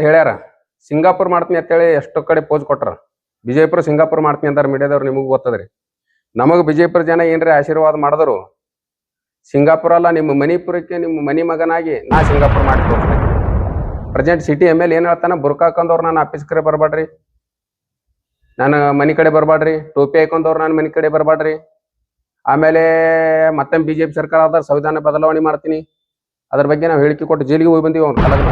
ಹೇಳ್ಯಾರ ಸಿಂಗಾಪುರ್ ಮಾಡ್ತೀನಿ ಅಂತೇಳಿ ಎಷ್ಟೋ ಕಡೆ ಪೋಸ್ ಕೊಟ್ರ. ವಿಜಯಪುರ ಸಿಂಗಾಪುರ್ ಮಾಡ್ತೀನಿ ಅಂತಾರ ಮೀಡಿಯಾದವ್ರು, ನಿಮಗೂ ಗೊತ್ತದ್ರಿ. ನಮಗ್ ವಿಜಯಪುರ ಜನ ಏನ್ರಿ ಆಶೀರ್ವಾದ ಮಾಡಿದ್ರು, ಸಿಂಗಾಪುರ ಅಲ್ಲ ನಿಮ್ಮ ಮಣಿಪುರಕ್ಕೆ ನಿಮ್ಮ ಮನಿ ಮಗನಾಗಿ ನಾ ಸಿಂಗಾಪುರ್ ಮಾಡಿ ತೋರಿಸ್ತೀನಿ. ಪ್ರೆಸೆಂಟ್ ಸಿಟಿ ML ಏನ್ ಹೇಳ್ತಾನ, ಬುರ್ಕಾ ಹಾಕೊಂಡವ್ರು ನಾನು ಆಫೀಸ್ ಕಡೆ ಬರ್ಬೇಡ್ರಿ, ನಾನು ಮನಿ ಕಡೆ ಬರ್ಬೇಡ್ರಿ, ಟೋಪಿ ಹಾಕೊಂಡವ್ರು ನಾನು ಮನಿ ಕಡೆ ಬರ್ಬೇಡ್ರಿ, ಆಮೇಲೆ ಮತ್ತೆ BJP ಸರ್ಕಾರ ಆದ ಸಂವಿಧಾನ ಬದಲಾವಣೆ ಮಾಡ್ತೀನಿ, ಅದ್ರ ಬಗ್ಗೆ ನಾವು ಹೇಳಿಕೆ ಕೊಟ್ಟು ಜೈಲಿಗೆ ಹೋಗಿ ಬಂದೀವಿ ಅವ್ನು ಕಲಗ.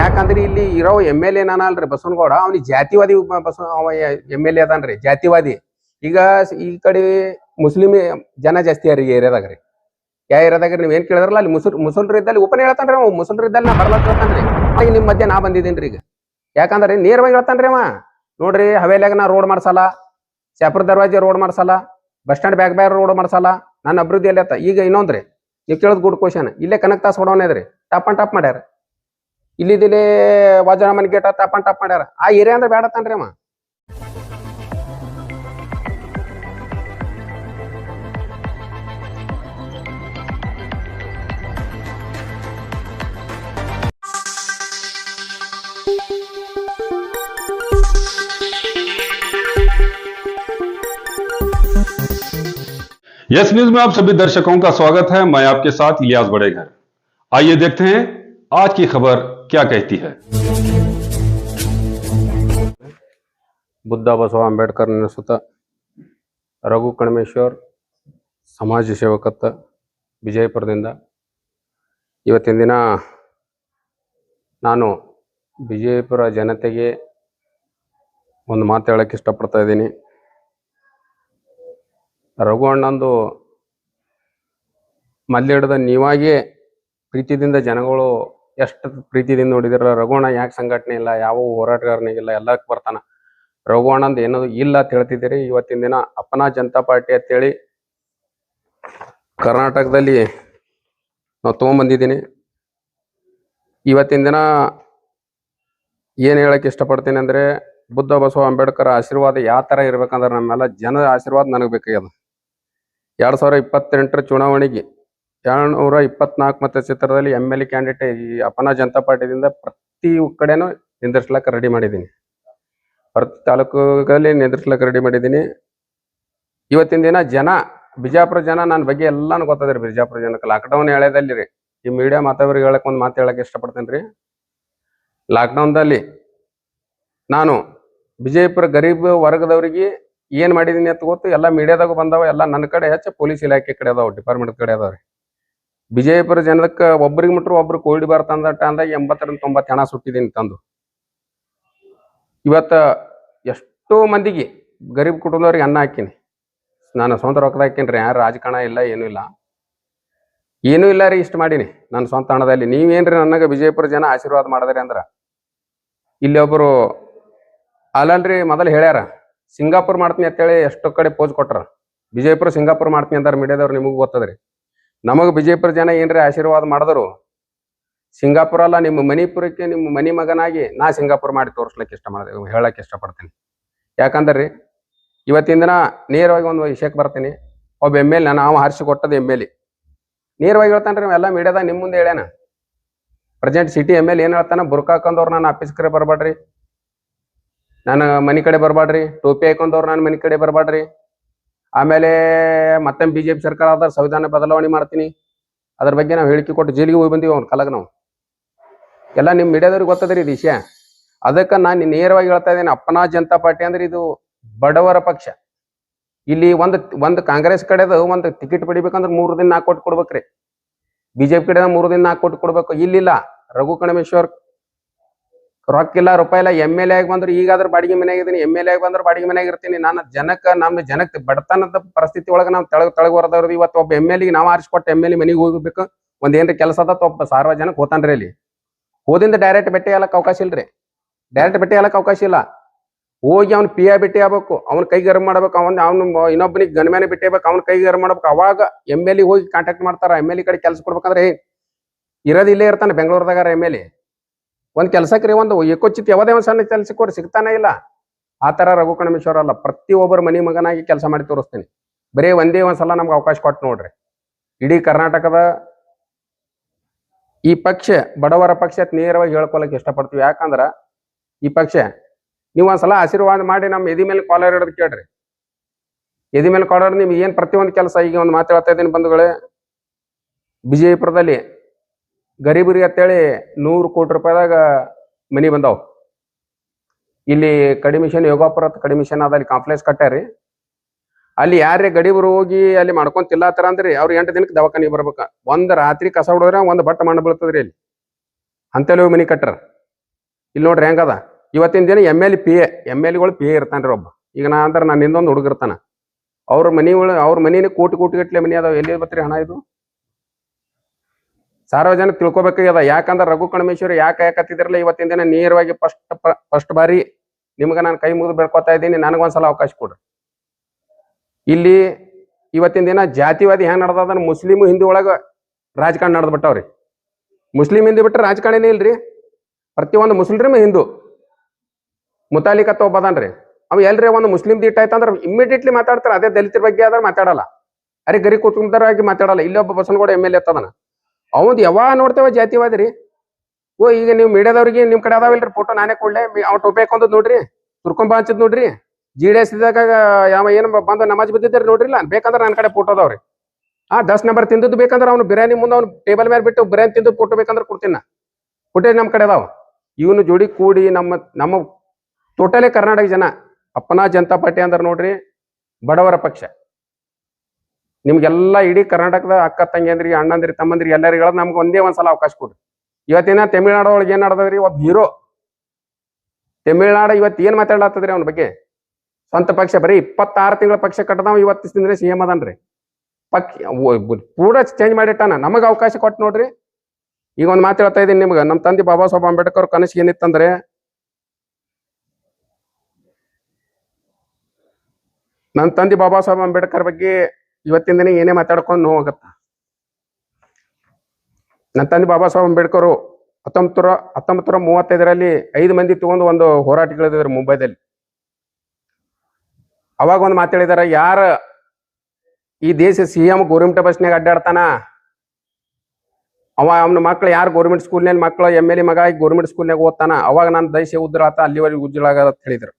ಯಾಕಂದ್ರೆ ಇಲ್ಲಿ ಇರೋ ML ನಾನ ಅಲ್ರಿ ಬಸವನಗೌಡ, ಅವ್ನಿಗೆ ಜಾತಿವಾದಿ ML ಅದಾನ್ರಿ, ಜಾತಿವಾದಿ. ಈಗ ಈ ಕಡೆ ಮುಸ್ಲಿಂ ಜನ ಜಾಸ್ತಿ ಯಾರು ಈ ಏರಿಯಾದಾಗ ರೀ. ಯಾವ ಏರಿಯಾದಾಗ ನೀವ್ ಏನ್ ಕೇಳಿದ್ರಲ್ಲ, ಅಲ್ಲಿ ಮುಸಲ್ರು ಇದ್ದಲ್ಲಿ ಓಪನ್ ಹೇಳ್ತಾನ್ರಿ ಅವ, ಮುಸಲ್ರು ಇದ್ದಲ್ಲಿ ನಾ ಬರ್ಲಕ್ ಹೇಳ್ತಾನ್ರಿ. ಈಗ ನಿಮ್ ಮಧ್ಯೆ ನಾ ಬಂದಿದ್ದೀನ್ರಿ ಈಗ. ಯಾಕಂದ್ರೆ ನೇರವಾಗಿ ಹೇಳ್ತಾನ್ರಿ ಅವ, ನೋಡ್ರಿ ಹವೇಲಿಯಾಗ ನಾ ರೋಡ್ ಮಾಡ್ಸಲ್ಲ, ಶಾಪುರ್ ದರ್ವಾಜೆ ರೋಡ್ ಮಾಡ್ಸಲ್ಲ, ಬಸ್ ಸ್ಟ್ಯಾಂಡ್ ಬ್ಯಾಗ್ ರೋಡ್ ಮಾಡ್ಸಲ್ಲ, ನನ್ನ ಅಭಿವೃದ್ಧಿ ಎಲ್ಲ ಈಗ ಇನ್ನೊಂದ್ರಿ ನೀವು ಕೇಳೋದು ಗುಡ್ ಕ್ವಶನ್. ಇಲ್ಲೇ ಕನಕ್ ತಾಸ್ ಹೊಡೋನೇ ಇದ್ರಿ, ಟಾಪ್ ಅಂಡ್ ಟಾಪ್ ಮಾಡ್ಯಾರ. ಇಲ್ಲಿದಿಲ್ಲಿ ವಜ್ರಮನ್ ಗೇಟ್ ಟಾಪ್ ಅಂಡ್ ಟಾಪ್ ಮಾಡ್ಯಾರ. ಆ ಏರಿಯಾ ಅಂದ್ರೆ ಬೇಡತಾನ್ರಿ ಅವ. यस न्यूज में आप सभी दर्शकों का स्वागत है। मैं आपके साथ इलियास बड़ेघर। आइए देखते हैं आज की खबर क्या कहती है। ಬುದ್ಧ ಬಸವ ಅಂಬೇಡ್ಕರ್ ನೆನೆಸುತ್ತ ರಘು ಕಣಮೇಶ್ವರ್ ಸಮಾಜ ಸೇವಕತ್ತ ವಿಜಯಪುರದಿಂದ ಇವತ್ತಿನ ದಿನ ನಾನು ವಿಜಯಪುರ ಜನತೆಗೆ ಒಂದು ಮಾತು ಹೇಳಕ್ಕೆ ಇಷ್ಟಪಡ್ತಾ ಇದ್ದೀನಿ. ರಘು ಅಣ್ಣಂದು ಮಲ್ಲಿಡದ ನೀವಾಗೇ ಪ್ರೀತಿದಿಂದ ಜನಗಳು ಎಷ್ಟು ಪ್ರೀತಿದಿಂದ ನೋಡಿದಿರಲ್ಲ. ರಘು ಅಣ್ಣ ಯಾಕೆ ಸಂಘಟನೆ ಇಲ್ಲ, ಯಾವ ಹೋರಾಟಗಾರನಿಗಿಲ್ಲ, ಎಲ್ಲಕ್ಕೆ ಬರ್ತಾನ. ರಘು ಅಣ್ಣಂದು ಏನದು ಇಲ್ಲ ಅಂತ ಹೇಳ್ತಿದ್ದೀರಿ. ಇವತ್ತಿನ ದಿನ ಅಪನಾ ಜನತಾ ಪಾರ್ಟಿ ಅಂತೇಳಿ ಕರ್ನಾಟಕದಲ್ಲಿ ನಾವು ತೊಗೊಂಬಂದಿದ್ದೀನಿ. ಇವತ್ತಿನ ದಿನ ಏನು ಹೇಳಕ್ಕೆ ಇಷ್ಟಪಡ್ತೀನಿ ಅಂದರೆ, ಬುದ್ಧ ಬಸವ ಅಂಬೇಡ್ಕರ್ ಆಶೀರ್ವಾದ ಯಾವ ಥರ ಇರ್ಬೇಕಂದ್ರೆ ನಮ್ಮೆಲ್ಲ ಜನರ ಆಶೀರ್ವಾದ ನನಗೆ ಬೇಕಾಗ್ಯದ. 2028 ಚುನಾವಣೆಗೆ 224 ಮತಕ್ಷೇತ್ರದಲ್ಲಿ ML ಕ್ಯಾಂಡಿಡೇಟ್ ಈ ಅಪನಾ ಜನತಾ ಪಾರ್ಟಿದಿಂದ ಪ್ರತಿ ಕಡೆನೂ ನಿಂದಿರ್ಸ್ಲಕ್ಕೆ ರೆಡಿ ಮಾಡಿದ್ದೀನಿ, ಪ್ರತಿ ತಾಲೂಕುಗಳಲ್ಲಿ ನಿಂದಿರ್ಸ್ಲಕ್ಕೆ ರೆಡಿ ಮಾಡಿದ್ದೀನಿ. ಇವತ್ತಿನ ದಿನ ಜನ ಬಿಜಾಪುರ ಜನ ನನ್ನ ಬಗ್ಗೆ ಎಲ್ಲಾನು ಗೊತ್ತದ್ರಿ. ಬಿಜಾಪುರ ಜನಕ್ಕೆ ಲಾಕ್ಡೌನ್ ಎಳೆದಲ್ಲಿ ರೀ, ಈ ಮೀಡಿಯಾ ಮಾತಾವ್ರಿಗೆ ಹೇಳಕ್ಕೆ ಒಂದು ಮಾತು ಹೇಳಕ್ಕೆ ಇಷ್ಟಪಡ್ತೇನೆ ರೀ. ಲಾಕ್ಡೌನ್ದಲ್ಲಿ ನಾನು ವಿಜಯಪುರ ಗರೀಬ್ ವರ್ಗದವರಿಗೆ ಏನು ಮಾಡಿದ್ದೀನಿ ಅಂತ ಗೊತ್ತು, ಎಲ್ಲ ಮೀಡಿಯಾದಾಗ ಬಂದಾವ, ಎಲ್ಲ ನನ್ನ ಕಡೆ ಹೆಚ್ಚು ಪೊಲೀಸ್ ಇಲಾಖೆ ಕಡೆ ಅದಾವ, ಡಿಪಾರ್ಟ್ಮೆಂಟ್ ಕಡೆ ಅದಾವ್ರಿ. ವಿಜಯಪುರ ಜನಕ್ಕೆ ಒಬ್ರಿಗೆ ಮುಟ್ರು ಒಬ್ರು ಕೋವಿಡ್ ಬರ್ತಂದ ಅಂದಾಗ 80-90 ಹಣ ಸುಟ್ಟಿದ್ದೀನಿ ತಂದು. ಇವತ್ತು ಎಷ್ಟೋ ಮಂದಿಗೆ ಗರೀಬ್ ಕುಟುಂಬದವ್ರಿಗೆ ಅನ್ನ ಹಾಕಿನಿ, ನಾನು ಸ್ವಂತ ರೊಕ್ಕದ ಹಾಕಿನ್ರಿ. ಯಾರು ರಾಜಕಾರಣ ಇಲ್ಲ, ಏನೂ ಇಲ್ಲ ರೀ, ಇಷ್ಟು ಮಾಡೀನಿ ನನ್ನ ಸ್ವಂತ ಹಣದಲ್ಲಿ. ನೀವೇನ್ರಿ ನನಗೆ ವಿಜಯಪುರ ಜನ ಆಶೀರ್ವಾದ ಮಾಡಿದ್ರಿ ಅಂದ್ರೆ, ಇಲ್ಲಿ ಒಬ್ಬರು ಅಲ್ಲಲ್ರಿ ಮೊದಲು ಹೇಳ್ಯಾರ ಸಿಂಗಾಪುರ್ ಮಾಡ್ತೀನಿ ಅಂತೇಳಿ ಎಷ್ಟೋ ಕಡೆ ಪೋಸ್ ಕೊಟ್ರ. ವಿಜಯಪುರ ಸಿಂಗಾಪುರ್ ಮಾಡ್ತೀನಿ ಅಂತಾರ ಮೀಡಿಯಾದವ್ರು, ನಿಮಗೂ ಗೊತ್ತದ್ರಿ. ನಮಗ್ ವಿಜಯಪುರ ಜನ ಏನ್ರಿ ಆಶೀರ್ವಾದ ಮಾಡಿದ್ರು, ಸಿಂಗಾಪುರ ಅಲ್ಲ ನಿಮ್ಮ ಮಣಿಪುರಕ್ಕೆ ನಿಮ್ಮ ಮನಿ ಮಗನಾಗಿ ನಾ ಸಿಂಗಾಪುರ್ ಮಾಡಿ ತೋರಿಸ್ಲಿಕ್ಕೆ ಹೇಳಕ್ಕೆ ಇಷ್ಟಪಡ್ತೀನಿ. ಯಾಕಂದ್ರಿ ಇವತ್ತಿನ ದಿನ ನೇರವಾಗಿ ಒಂದು ವಿಷಯಕ್ಕೆ ಬರ್ತೀನಿ. ಒಬ್ಬ ML ನಾವು ಹರಿಸಿ ಕೊಟ್ಟದ ML ನೇರವಾಗಿ ಹೇಳ್ತಾನ್ರಿ, ಎಲ್ಲ ಮೀಡಿಯಾದಾಗ ನಿಮ್ಮ ಮುಂದೆ ಹೇಳ್ಯಾನ. ಪ್ರೆಸೆಂಟ್ ಸಿಟಿ ML ಏನ್ ಹೇಳ್ತಾನ, ಬುರ್ಕಾ ಹಾಕೊಂಡವ್ರು ನಾನು ಆಫೀಸ್ ಕಡೆ ಬರ್ಬೇಡ್ರಿ, ನಾನು ಮನಿ ಕಡೆ ಬರ್ಬೇಡ್ರಿ, ಟೋಪಿ ಹಾಕೊಂಡವ್ರು ನಾನು ಮನಿ ಕಡೆ ಬರ್ಬೇಡ್ರಿ, ಆಮೇಲೆ ಮತ್ತೆ BJP ಸರ್ಕಾರ ಆದ ಸಂವಿಧಾನ ಬದಲಾವಣೆ ಮಾಡ್ತೀನಿ, ಅದ್ರ ಬಗ್ಗೆ ನಾವು ಹೇಳಿಕೆ ಕೊಟ್ಟು ಜೈಲಿಗೆ ಹೋಗಿ ಬಂದೀವಿ ಅವ್ನು ಕಲಗ. ನಾವು ಎಲ್ಲ ನಿಮ್ಮ ಮೀಡಿಯಾದವ್ರಿಗೆ ಗೊತ್ತದ್ರಿ ಇದು ವಿಷಯ. ಅದಕ್ಕೆ ನಾನು ನೇರವಾಗಿ ಹೇಳ್ತಾ ಇದ್ದೀನಿ, ಅಪನಾ ಜನತಾ ಪಾರ್ಟಿ ಅಂದ್ರೆ ಇದು ಬಡವರ ಪಕ್ಷ. ಇಲ್ಲಿ ಒಂದು ಕಾಂಗ್ರೆಸ್ ಕಡೆದು ಒಂದು ಟಿಕೆಟ್ ಪಡಿಬೇಕಂದ್ರೆ 3 ದಿನ 4 ಕೋಟಿ ಕೊಡ್ಬೇಕ್ರಿ, BJP ಕಡೆ 3 ದಿನ 4 ಕೋಟಿ ಕೊಡ್ಬೇಕು. ಇಲ್ಲಿಲ್ಲ, ರಘು ಕಣಮೇಶ್ವರ್ ರೊಕ್ಕಿಲ್ಲ, ರೂಪಾಯಿ ಇಲ್ಲ. ML ಆಗಿ ಬಂದ್ರು ಈಗಾದ್ರೂ ಬಾಡಿಗೆ ಮನೆಯಾಗಿದ್ದೀನಿ, ML ಆಗಿ ಬಂದ್ರೆ ಬಾಡಿಗೆ ಮನೆಯಾಗ ಇರ್ತೀನಿ. ನಾನು ನಮ್ಮ ಜನಕ್ಕೆ ಬಡತನದ ಪರಿಸ್ಥಿತಿ ಒಳಗೆ ನಾವು ತೆಳಗ್ ಹೊರದವ್ರದ್ದು. ಇವತ್ತು ಒಬ್ಬ ML ನಾವು ಆರಿಸ್ಕೊಟ್ಟು ML ಮನೆಗೆ ಹೋಗ್ಬೇಕು, ಒಂದೇನ್ರಿ ಕೆಲಸ ಅದ ಒಬ್ಬ ಸಾರ್ವಜನಿಕ ಹೋತಾನ್ರಿ. ಅಲ್ಲಿ ಹೋದಿಂದ ಡೈರೆಕ್ಟ್ ಭೇಟಿ ಆಗಕ್ಕೆ ಅವಕಾಶ ಇಲ್ರಿ, ಡೈರೆಕ್ಟ್ ಭೇಟಿ ಆಗಕ್ಕೆ ಅವಕಾಶ ಇಲ್ಲ. ಹೋಗಿ ಅವ್ನ PI ಭೇಟಿ ಆಗ್ಬೇಕು, ಅವ್ನ ಕೈ ಗರಂ ಮಾಡ್ಬೇಕು, ಅವ್ನು ಇನ್ನೊಬ್ಬನಿಗೆ ಗನ್ಮ್ಯಾನೆ ಭೇಟಿ ಆಗ್ಬೇಕು, ಅವ್ನ ಕೈ ಗರಂ ಮಾಡ್ಬೇಕು. ಅವಾಗ ML ಹೋಗಿ ಕಾಂಟ್ಯಾಕ್ಟ್ ಮಾಡ್ತಾರ. ML ಕಡೆ ಕೆಲಸ ಕೊಡ್ಬೇಕಂದ್ರೆ ಇರೋದು ಇಲ್ಲೇ ಇರ್ತಾನೆ ಬೆಂಗಳೂರದಾಗ. ML ಒಂದ್ ಕೆಲ್ಸಕ್ರಿ ಒಂದು ಏಕೋಚಿತ್ ಯಾವುದೇ ಒಂದು ಸಣ್ಣ ಕೆಲಸ ಕೊಡಿ ಸಿಗ್ತಾನೆ ಇಲ್ಲ. ಆ ತರ ರಘು ಕಣಮೇಶ್ವರ ಅಲ್ಲ, ಪ್ರತಿಯೊಬ್ಬರ ಮನಿ ಮಗನಾಗಿ ಕೆಲಸ ಮಾಡಿ ತೋರಿಸ್ತೀನಿ. ಬರೀ ಒಂದೇ ಒಂದ್ಸಲ ನಮ್ಗೆ ಅವಕಾಶ ಕೊಟ್ಟು ನೋಡ್ರಿ. ಇಡೀ ಕರ್ನಾಟಕದ ಈ ಪಕ್ಷ ಬಡವರ ಪಕ್ಷ ಅಂತ ನೇರವಾಗಿ ಹೇಳ್ಕೊಳಕ್ ಇಷ್ಟಪಡ್ತೀವಿ. ಯಾಕಂದ್ರ ಈ ಪಕ್ಷ ನೀವು ಒಂದ್ಸಲ ಆಶೀರ್ವಾದ ಮಾಡಿ ನಮ್ಮ ಎದಿ ಮೇಲೆ ಕಾಲರ್ ಹಿಡಿದು ಕೇಳ್ರಿ. ಎದಿ ಮೇಲೆ ಕಾಲರ್ ನಿಮ್ಗೆ ಏನ್ ಪ್ರತಿಯೊಂದು ಕೆಲಸ, ಈಗ ಒಂದು ಮಾತು ಹೇಳ್ತಾ ಇದ್ದೀನಿ ಬಂಧುಗಳೇ, ವಿಜಯಪುರದಲ್ಲಿ ಗರೀಬರಿಗೆ ಅಂತೇಳಿ 100 ಕೋಟಿ ರೂಪಾಯಿದಾಗ ಮನಿ ಬಂದಾವ್. ಇಲ್ಲಿ ಕಡಿಮಿಷನ್ ಯೋಗಾಪುರ ಕಡಿಮಿಷನ್ ಅದ, ಅಲ್ಲಿ ಕಾಂಪ್ಲೆಕ್ಸ್ ಕಟ್ಟಾರಿ. ಅಲ್ಲಿ ಯಾರೇ ಗರೀಬರು ಹೋಗಿ ಅಲ್ಲಿ ಮಾಡ್ಕೊಂತಿಲ್ಲತ್ತಾರ ಅಂದ್ರಿ ಅವ್ರು 8 ದಿನಕ್ಕೆ ದವಾಖಾನಿಗೆ ಬರ್ಬೇಕ. ಒಂದ್ ರಾತ್ರಿ ಕಸ ಹೊಡೋದ್ರ ಒಂದ್ ಬಟ್ಟ ಮಣ್ಣು ಬೀಳ್ತದ್ರಿ ಅಲ್ಲಿ, ಅಂತೇಳಿ ಮನಿ ಕಟ್ಟಾರ. ಇಲ್ಲಿ ನೋಡ್ರಿ ಹೆಂಗದ ಇವತ್ತಿನ ದಿನ ಎಮ್ ಎಲ್ ಗಳು ಪಿ ಎ ಇರ್ತಾನ್ರಿ ಒಬ್ಬ. ಈಗ ನಾ ಅಂದ್ರೆ ನಾನು ಹಿಂದೊಂದು ಹುಡುಗಿರ್ತಾನ, ಅವ್ರ ಮನಿನ ಕೋಟಿ ಗಟ್ಲೆ ಮನಿ ಅದಾವ. ಎಲ್ಲಿ ಬತ್ರಿ ಹಣ ಇದು? ಸಾರ್ವಜನಿಕ ತಿಳ್ಕೊಬೇಕಾಗ್ಯದ. ಯಾಕಂದ್ರೆ ರಘು ಕಣಮೇಶ್ವರಿ ಯಾಕೆ ಹತ್ತಿದ್ರಲ್ಲ ಇವತ್ತಿನ ದಿನ ನೇರವಾಗಿ ಫಸ್ಟ್ ಬಾರಿ ನಿಮ್ಗೆ ನಾನು ಕೈ ಮುಗಿದು ಬೆಳ್ಕೊತಾ ಇದ್ದೀನಿ, ನನಗೊಂದ್ಸಲ ಅವಕಾಶ ಕೊಡ್ರಿ. ಇಲ್ಲಿ ಇವತ್ತಿನ ದಿನ ಜಾತಿವಾದಿ ಹೆಂಗ್ ನಡೆದ, ಮುಸ್ಲಿಮ್ ಹಿಂದೂ ಒಳಗ ರಾಜಕಾರಣ ನಡೆದ್ ಬಿಟ್ಟವ್ರಿ. ಮುಸ್ಲಿಂ ಹಿಂದಿ ಬಿಟ್ರೆ ರಾಜಕಾರಣಿನೇ ಇಲ್ರಿ. ಪ್ರತಿಯೊಂದು ಮುಸ್ಲಿಮ್ರೇ ಹಿಂದೂ. ಮುತಾಲಿಕತ್ ಒಬ್ಬದನ್ರಿ, ಅವ್ ಎಲ್ರಿ ಒಂದು ಮುಸ್ಲಿಂ ದಿಟ್ಟ ಆಯ್ತಂದ್ರೆ ಇಮಿಡಿಯೇಟ್ಲಿ ಮಾತಾಡ್ತಾರೆ. ಅದೇ ದಲಿತರ ಬಗ್ಗೆ ಆದ್ರೆ ಮಾತಾಡಲ್ಲ, ಅರೆ ಗರಿ ಕುಟುಂಬದರಾಗಿ ಮಾತಾಡಲ್ಲ. ಇಲ್ಲೊಬ್ಬ ಬಸನಗೌಡ ಎಮ್ ಎಲ್ ಎ ಎತ್ತದನ, ಅವಂದ್ ಯಾವಾಗ ನೋಡ್ತೇವೆ ಜಾತಿವಾದಿ ರೀ. ಓ ಈಗ ನೀವು ಮೀಡಿಯಾದವ್ರಿಗೆ ನಿಮ್ ಕಡೆ ಅದಾವಿಲ್ರಿ ಫೋಟೋ ನಾನೇ ಕೊಡ್ಲೆ, ಅವ್ ಟೋಪಿ ಹಾಕೊಂಡ್ ನೋಡ್ರಿ, ತುರ್ಕೊಂಬ ಹಂಚದ್ ನೋಡ್ರಿ, GDS ಇದ್ದಾಗ ಯಾವ ಏನ್ ಬಂದು ನಮಾಜ್ ಬಿದ್ದಿದ್ರಿ ನೋಡ್ರಿಲ್ಲ, ಬೇಕಂದ್ರೆ ನನ್ನ ಕಡೆ ಫೋಟೋ ಅದಾವ್ರಿ. 10 ನಂಬರ್ ತಿಂದದ್ದು ಬೇಕಂದ್ರೆ ಅವ್ನು ಬಿರಿಯಾನಿ ಮುಂದೆ ಅವ್ನು ಟೇಬಲ್ ಮೇಲೆ ಬಿಟ್ಟು ಬಿರಿಯಾನಿ ತಿಂದು ಫೋಟೋ ಬೇಕಂದ್ರೆ ಕೊಡ್ತೀನಿ ನಾ. ಫುಟೇಜ್ ನಮ್ಮ ಕಡೆ ಅದಾವ. ಇವನು ಜೋಡಿ ಕೂಡಿ ನಮ್ಮ ಟೋಟಲಿ ಕರ್ನಾಟಕ ಜನ ಅಪ್ಪನಾ ಜನತಾ ಪಾರ್ಟಿ ಅಂದ್ರೆ ನೋಡ್ರಿ ಬಡವರ ಪಕ್ಷ. ನಿಮ್ಗೆಲ್ಲ ಇಡೀ ಕರ್ನಾಟಕದ ಅಕ್ಕ ತಂಗಿಯಂದ್ರಿಗೆ ಅಣ್ಣಂದ್ರಿ ತಮ್ಮಂದ್ರಿಗೆ ಎಲ್ಲರಿಗೆ ಹೇಳೋದು ನಮ್ಗೆ ಒಂದೇ ಒಂದ್ಸಲ ಅವಕಾಶ ಕೊಡ್ರಿ. ಇವತ್ತಿನ ತಮಿಳ್ನಾಡು ಒಳಗೆ ಏನ್ ನಡೆದದ್ರಿ, ಒಬ್ಬ ಹೀರೋ ತಮಿಳ್ನಾಡು ಇವತ್ತು ಏನ್ ಮಾತಾಡ್ಲತ್ತದ್ರಿ ಅವನ ಬಗ್ಗೆ. ಸ್ವಂತ ಪಕ್ಷ ಬರೀ 26 ತಿಂಗಳ ಪಕ್ಷ ಕಟ್ಟದವ, ಇವತ್ತು ದಿನ CM ಅದನ್ರಿ. ಪೂರ ಚೇಂಜ್ ಮಾಡಿಟ್ಟಾನ, ನಮಗ ಅವಕಾಶ ಕೊಟ್ಟು ನೋಡ್ರಿ. ಈಗ ಒಂದು ಮಾತು ಹೇಳ್ತಾ ಇದ್ದೀನಿ ನಿಮ್ಗೆ, ನಮ್ಮ ತಂದೆ ಬಾಬಾ ಸಾಹೇಬ್ ಅಂಬೇಡ್ಕರ್ ಕನಸು ಏನಿತ್ತಂದ್ರೆ ನನ್ನ ತಂದೆ ಬಾಬಾ ಸಾಹೇಬ್ ಅಂಬೇಡ್ಕರ್ ಬಗ್ಗೆ ಇವತ್ತಿನ ದಿನ ಏನೇ ಮಾತಾಡ್ಕೊಂಡು ನೋವಾಗತ್ತ. ನನ್ನ ತಂದೆ ಬಾಬಾ ಸಾಹೇಬ್ ಅಂಬೇಡ್ಕರ್ 1935ರಲ್ಲಿ 5 ಮಂದಿ ತಗೊಂಡು ಒಂದು ಹೋರಾಟಗಳಿದ್ರು ಮುಂಬೈದಲ್ಲಿ. ಅವಾಗ ಒಂದು ಮಾತಾಡಿದಾರ, ಯಾರ ಈ ದೇಶ CM ಗೌರ್ಮೆಂಟ್ ಬಸ್ನಾಗ ಅಡ್ಡಾಡ್ತಾನ, ಅವನ ಮಕ್ಳು ಯಾರು ಗೌರ್ಮೆಂಟ್ ಸ್ಕೂಲ್ನಲ್ಲಿ ಮಕ್ಳು MLA ಮಗ ಆಗಿ ಗೌರ್ಮೆಂಟ್ ಸ್ಕೂಲ್ನಾಗ ಓದ್ತಾನ, ಅವಾಗ ನನ್ನ ದೇಶ ಉದ್ರ ಆತ, ಅಲ್ಲಿವರೆಗೆ ಉಜ್ಜಲ ಆಗದ ಅಂತ ಹೇಳಿದ್ರು.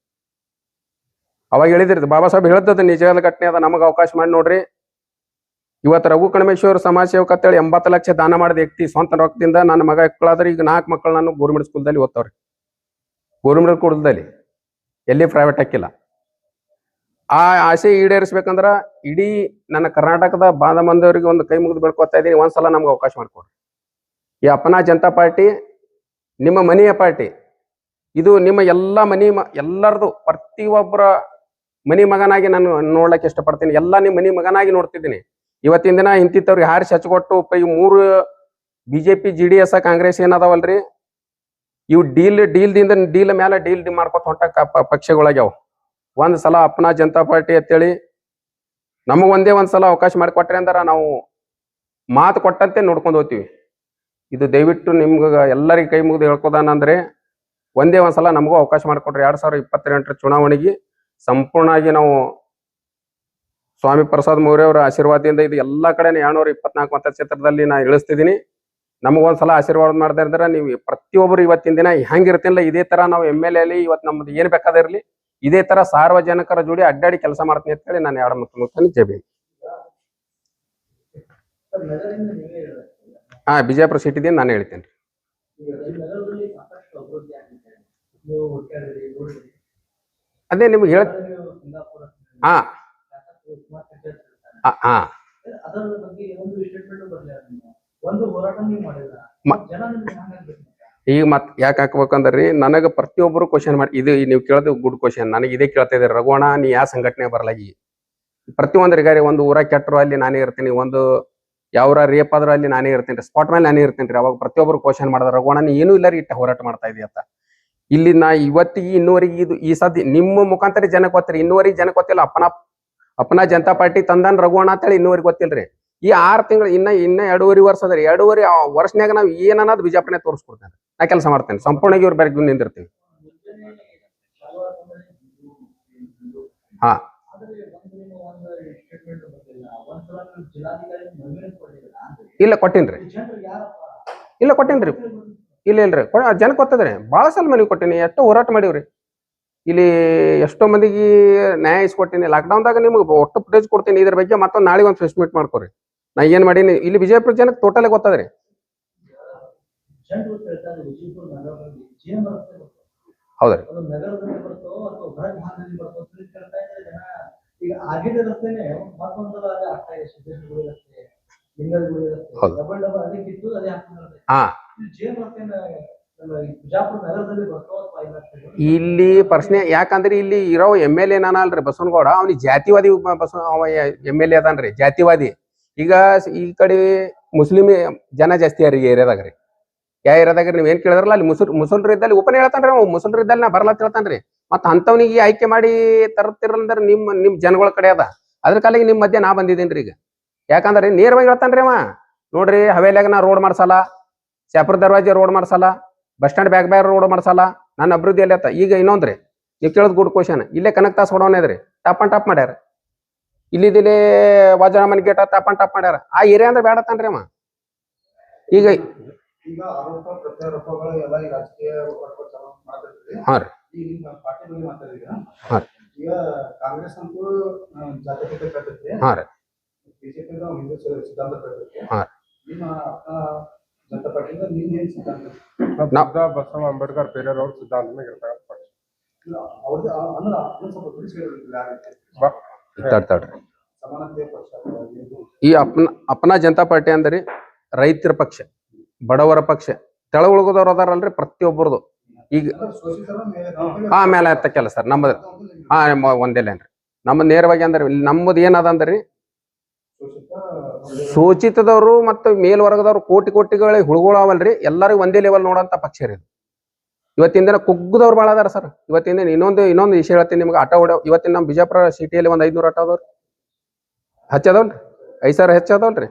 ಅವಾಗ ಹೇಳಿದ್ರಿ ಬಾಬಾ ಸಾಹೇಬ್ ಹೇಳ್ತದ ನಿಜವಾದ ಘಟನೆ ಅದ, ನಮಗೆ ಅವಕಾಶ ಮಾಡಿ ನೋಡ್ರಿ. ಇವತ್ತು ರಘು ಕಣಮೇಶ್ವರ್ ಸಮಾಜ ಸೇವಕ ಅಂತೇಳಿ 80 ಲಕ್ಷ ದಾನ ಮಾಡಿದ ವ್ಯಕ್ತಿ ಸ್ವಂತ ರೊಕ್ಕದಿಂದ ನನ್ನ ಮಗ ಮಕ್ಕಳಾದ್ರೆ ಈಗ 4 ಮಕ್ಕಳು ನಾನು ಗೌರ್ಮೆಂಟ್ ಸ್ಕೂಲ್ದಲ್ಲಿ ಓದ್ತಾವ್ರಿ. ಗೌರ್ಮೆಂಟ್ ಸ್ಕೂಲ್ದಲ್ಲಿ ಎಲ್ಲಿ ಪ್ರೈವೇಟ್ ಹಾಕಿಲ್ಲ. ಆ ಆಸೆ ಈಡೇರಿಸ್ಬೇಕಂದ್ರ ಇಡೀ ನನ್ನ ಕರ್ನಾಟಕದ ಬಾಂಧವರಿಗೆ ಒಂದು ಕೈ ಮುಗಿದು ಬೆಳ್ಕೊತಾ ಇದ್ದೀನಿ, ಒಂದ್ಸಲ ನಮ್ಗೆ ಅವಕಾಶ ಮಾಡ್ಕೊಡ್ರಿ. ಈ ಅಪ್ಪನಾ ಜನತಾ ಪಾರ್ಟಿ ನಿಮ್ಮ ಮನೆಯ ಪಾರ್ಟಿ. ಇದು ನಿಮ್ಮ ಎಲ್ಲ ಎಲ್ಲರದು ಪ್ರತಿಯೊಬ್ಬರ ಮನಿ ಮಗನಾಗಿ ನಾನು ನೋಡ್ಲಿಕ್ಕೆ ಇಷ್ಟಪಡ್ತೀನಿ. ಎಲ್ಲ ನಿಮ್ಮ ಮನಿ ಮಗನಾಗಿ ನೋಡ್ತಿದ್ದೀನಿ. ಇವತ್ತಿನ ದಿನ ಇಂತಿತ್ತವ್ರಿಗೆ ಹಾರಿಸಿ ಹಚ್ಕೊಟ್ಟು ಈ 3 BJP GDS ಕಾಂಗ್ರೆಸ್ ಏನದಾವಲ್ರಿ, ಇವು ಡೀಲ್ ಮೇಲೆ ಡೀಲ್ ಮಾಡ್ಕೊತ ಹೊಂಟ ಪಕ್ಷಗಳಾಗ್ಯಾವ. ಒಂದ್ಸಲ ಅಪ್ಪನಾ ಜನತಾ ಪಾರ್ಟಿ ಅಂತೇಳಿ ನಮಗ್ ಒಂದ್ಸಲ ಅವಕಾಶ ಮಾಡಿಕೊಟ್ರಿ ಅಂದ್ರೆ ನಾವು ಮಾತು ಕೊಟ್ಟಂತೆ ನೋಡ್ಕೊಂಡು ಹೋಗ್ತೀವಿ. ಇದು ದಯವಿಟ್ಟು ನಿಮ್ಗೆ ಎಲ್ಲರಿಗೆ ಕೈ ಮುಗಿದು ಹೇಳ್ಕೋದಾನಂದ್ರೆ ಒಂದ್ಸಲ ನಮಗೂ ಅವಕಾಶ ಮಾಡಿಕೊಟ್ರಿ. 2028 ಚುನಾವಣೆಗೆ ಸಂಪೂರ್ಣವಾಗಿ ನಾವು ಸ್ವಾಮಿ ಪ್ರಸಾದ್ ಮೌರ್ಯ ಅವರ ಆಶೀರ್ವಾದದಿಂದ ಇದು ಎಲ್ಲ ಕಡೆ 224 ಮತಕ್ಷೇತ್ರದಲ್ಲಿ ನಾ ಇಳಿಸ್ತಿದ್ದೀನಿ. ನಮಗೊಂದ್ಸಲ ಆಶೀರ್ವಾದ ಮಾಡ್ತಾ ಇದ್ರೆ ನೀವು ಪ್ರತಿಯೊಬ್ಬರು ಇವತ್ತಿನ ದಿನ ಹೆಂಗಿರ್ತಿಲ್ಲ ಇದೇ ತರ ನಾವು MLA ಅಲ್ಲಿ ಇವತ್ತು ನಮ್ದು ಏನ್ ಬೇಕಾದಿರ್ಲಿ ಇದೇ ತರ ಸಾರ್ವಜನಿಕರ ಜೋಡಿ ಅಡ್ಡಾಡಿ ಕೆಲಸ ಮಾಡ್ತೀನಿ ಅಂತ ಹೇಳಿ ನಾನು 2 ಮುಖ್ಯಮಂತ್ರಿ ಜಬಿ. ಬಿಜಾಪುರ ಸಿಟಿದಿಂದ ನಾನು ಹೇಳ್ತೇನೆ. ಅದೇ ನಿಮ್ಗೆ ಹೇಳ ಈಗ ಮತ್ ಯಾಕೆ ಹಾಕ್ಬೇಕಂದ್ರಿ, ನನಗೆ ಪ್ರತಿಯೊಬ್ಬರು ಕ್ವಶನ್ ಮಾಡಿ ಇದು ನೀವು ಕೇಳೋದು ಗುಡ್ ಕ್ವಶನ್. ನನಗೆ ಇದೇ ಕೇಳ್ತಾ ಇದ್ದಾರೆ, ರಘುವಣ ನೀ ಯಾವ ಸಂಘಟನೆ ಬರಲಾಗಿ ಪ್ರತಿಯೊಂದರಿಗಾರಿ ಒಂದು ಊರಾಗ ಕೆಟ್ಟರು ಅಲ್ಲಿ ನಾನೇ ಇರ್ತೀನಿ, ಒಂದು ಯಾವ್ರ ರೇಪ್ ಆದ್ರೂ ಅಲ್ಲಿ ನಾನೇ ಇರ್ತೀನಿ, ಸ್ಪಾಟ್ ಮೇಲೆ ನಾನೇ ಇರ್ತೀನಿ. ಅವಾಗ ಪ್ರತಿಯೊಬ್ಬರು ಕ್ವಶನ್ ಮಾಡಿದ್ರೆ ರಘುವಣ ನೀ ಏನೂ ಇಲ್ಲ ಇಟ್ಟ ಹೋರಾಟ ಮಾಡ್ತಾ ಇದೀಯ ಅಂತ. ಇಲ್ಲಿ ನಾ ಇವತ್ತಿಗೆ ಇನ್ನೂವರೆಗೆ ಇದು ಈ ಸದ್ಯ ನಿಮ್ಮ ಮುಖಾಂತರ ಜನಕ್ಕೆ ಗೊತ್ತಿರಿ, ಇನ್ನೂವರೆಗೆ ಜನಕ್ಕೆ ಗೊತ್ತಿಲ್ಲ. ಅಪ್ಪನಾ ಜನತಾ ಪಾರ್ಟಿ ತಂದಾನ್ ರಘುವಣ ಅಂತೇಳಿ ಇನ್ನೂವರೆಗೆ ಗೊತ್ತಿಲ್ರಿ. ಈ 6 ತಿಂಗಳು ಇನ್ನ 2.5 ವರ್ಷ ಅದ್ರಿ. 2.5 ವರ್ಷನ್ಯಾಗ ನಾವು ಏನನ್ನೋದು ಬಿಜಾಪುರನೇ ತೋರಿಸ್ಕೊಡ್ತೇನೆ. ನಾ ಕೆಲಸ ಮಾಡ್ತೇನೆ ಸಂಪೂರ್ಣವಾಗಿ ಇವ್ರ ಬೆರಗ್ಗೆ ನಿಂದಿರ್ತೀನಿ. ಹಾ ಇಲ್ಲ ಕೊಟ್ಟಿನ್ರಿ. ಇಲ್ಲ ಕೊಟ್ಟೇನ್ರಿ. ಇಲ್ಲ ಇಲ್ರಿ ಜನಕ್ಕೆ ಗೊತ್ತದ್ರಿ. ಭಾಳ ಸಲ ಮನವಿ ಕೊಟ್ಟೀನಿ, ಎಷ್ಟೋ ಹೋರಾಟ ಮಾಡೀವ್ರಿ. ಇಲ್ಲಿ ಎಷ್ಟೋ ಮಂದಿಗೆ ನ್ಯಾಯ ಇಸ್ಕೊಟ್ಟಿನಿ. ಲಾಕ್ಡೌನ್ದಾಗ ನಿಮ್ಗೆ ಒಟ್ಟು ಫುಟೇಜ್ ಕೊಡ್ತೀನಿ ಇದ್ರ ಬಗ್ಗೆ. ಮತ್ತೊಂದು ನಾಳೆ ಒಂದು ಪ್ರೆಸ್ ಮೀಟ್ ಮಾಡ್ಕೊರಿ. ನಾ ಏನ್ ಮಾಡೀನಿ ಇಲ್ಲಿ ವಿಜಯಪುರ ಜನಕ್ಕೆ ಟೋಟಲಿ ಗೊತ್ತದ್ರಿ. ಹೌದ್ರಿ. ಹಾ ಇಲ್ಲಿ ಪ್ರಶ್ನೆ ಯಾಕಂದ್ರೆ ಇಲ್ಲಿ ಇರೋ MLA ನಾನಲ್ರಿ ಬಸವನಗೌಡ, ಅವ್ನಿಗೆ ಜಾತಿವಾದಿ ಅವ MLA ಅದಾನ್ರಿ, ಜಾತಿವಾದಿ. ಈಗ ಈ ಕಡೆ ಮುಸ್ಲಿಂ ಜನ ಜಾಸ್ತಿ ಯಾರಿಗೆ ಏರಿಯಾದಾಗ ರೀ. ಯಾ ಏರಿಯಾದಾಗ ನೀವ್ ಏನ್ ಕೇಳಿದ್ರಲ್ಲ ಅಲ್ಲಿ ಮುಸಲ್ರು ಇದ್ದಲ್ಲಿ ಓಪನ್ ಹೇಳ್ತಾನ್ರಿ. ಮುಸಲ್ರು ಇದ್ದಲ್ಲಿ ನಾ ಬರಲ್ಲ ಹೇಳ್ತಾನ್ರಿ. ಮತ್ತ ಅಂತವನಿಗೆ ಆಯ್ಕೆ ಮಾಡಿ ತರ್ತಿರಂದ್ರೆ ನಿಮ್ ಜನಗಳ ಕಡೆ ಅದ. ಅದ್ರ ಕಾಲಿಗೆ ನಿಮ್ ಮಧ್ಯೆ ನಾ ಬಂದಿದ್ದೀನ್ರಿ ಈಗ. ಯಾಕಂದ್ರೆ ನೇರವಾಗಿ ಹೇಳ್ತಾನ್ರಿ ಅವ. ನೋಡ್ರಿ ಹವೇಲಿಯಾಗ ನಾ ರೋಡ್ ಮಾಡ್ಸಲ್ಲ, ಶಾಪುರ ದರ್ವಾಜೆ ರೋಡ್ ಮಾಡ್ಸಲ್ಲ, ಬಸ್ ಸ್ಟ್ಯಾಂಡ್ ಬ್ಯಾಗ್ ರೋಡ್ ಮಾಡ್ಸಲ್ಲ, ನನ್ನ ಅಭಿವೃದ್ಧಿ ಎಲ್ಲಿ ಆತ. ಈಗ ಇನ್ನೊಂದ್ರಿ ನೀವು ಕೇಳೋದ್ ಗುಡ್ ಕ್ವಶನ್. ಇಲ್ಲೇ ಕನಕ್ ತಾಸ್ ಹೊಡೋನೇದ್ರಿ, ಟಾಪ್ ಅಂಡ್ ಟಾಪ್ ಮಾಡ್ಯಾರ. ಇಲ್ಲಿದಿಲ್ಲೇ ವಜ್ರಮನ್ ಗೇಟ್ ಟಾಪ್ ಅಂಡ್ ಟಾಪ್ ಮಾಡ್ಯಾರ. ಆ ಏರಿಯಾ ಅಂದ್ರೆ ಬೇಡತಾನ್ರಿ ಅವ. ಈಗ ಆರೋಪ ಪ್ರತ್ಯಾರೋಪಗಳು ಎಲ್ಲ ಈ ರಾಜಕೀಯ ಹಾ ರೀ. ಈಗ ಕಾಂಗ್ರೆಸ್ ಅಂತೂ ಜಾತ್ಯತೀತ ಕಟ್ಟೈತಿ, ಹಾ ರೀ. ಬಿಜೆಪಿ ಹಿಂದೂ ಸಿದ್ಧಾಂತ ಕಟ್ಟೈತಿ. ಹಾ ನಿಮ್ಮ ಜನತಾ ಪಾರ್ಟಿಯಿಂದ ನಿಮ್ ಏನ್ ಸಿದ್ಧಾಂತ? ಬಸವ ಅಂಬೇಡ್ಕರ್ ಪೇರರ್ ಅವ್ರ ಸಿದ್ಧಾಂತ ಅವ್ರದ್ದು ಅಂದ್ರೆ ಅದನ್ನ ಸ್ವಲ್ಪ ತಿಳಿಸಿ ತಡ್ರಿ. ಸಮಾನತೆ ಪಕ್ಷ ಈ ಅಪ್ನಾ ಜನತಾ ಪಾರ್ಟಿ ಅಂದ್ರೆ ರೈತರ ಪಕ್ಷ, ಬಡವರ ಪಕ್ಷ, ತೆಳಗುಳಗದವ್ರು ಅದಾರಲ್ರಿ ಪ್ರತಿಯೊಬ್ಬರದು. ಈಗ ಮೇಲೆ ಅಂತ ಕೆಲಸ ಸರ್ ನಮ್ಮದು. ಒಂದೇಲೇನ್ರಿ ನಮ್ಮದು ನೇರವಾಗಿ ಅಂದ್ರೆ ನಮ್ಮದು ಏನದ ಅಂದ್ರಿ, ಸೂಚಿತದವರು ಮತ್ತು ಮೇಲ್ವರ್ಗದವ್ರು ಕೋಟಿಗಳಿಗೆ ಹುಳುಗಳವಲ್ರಿ, ಎಲ್ಲರಿಗೂ ಒಂದೇ ಲೆವೆಲ್ ನೋಡಂತ ಪಕ್ಷ ರೀ. ಇವತ್ತಿನ ದಿನ ಕುಗ್ಗದವ್ರು ಭಾಳ ಅದಾರ ಸರ್. ಇವತ್ತಿನ ದಿನ ಇನ್ನೊಂದು ವಿಷಯ ಹೇಳ್ತೀನಿ ನಿಮ್ಗೆ. ಆಟೋ ಹೊಡೆಯೋ ಇವತ್ತಿನ ನಮ್ಮ ಬಿಜಾಪುರ ಸಿಟಿಯಲ್ಲಿ ಒಂದು 500 ಆಟೋ ಅದಾವ್ರಿ, ಹಚ್ಚದವಲ್ರಿ, 5,000 ಹೆಚ್ಚದವಲ್ರಿ.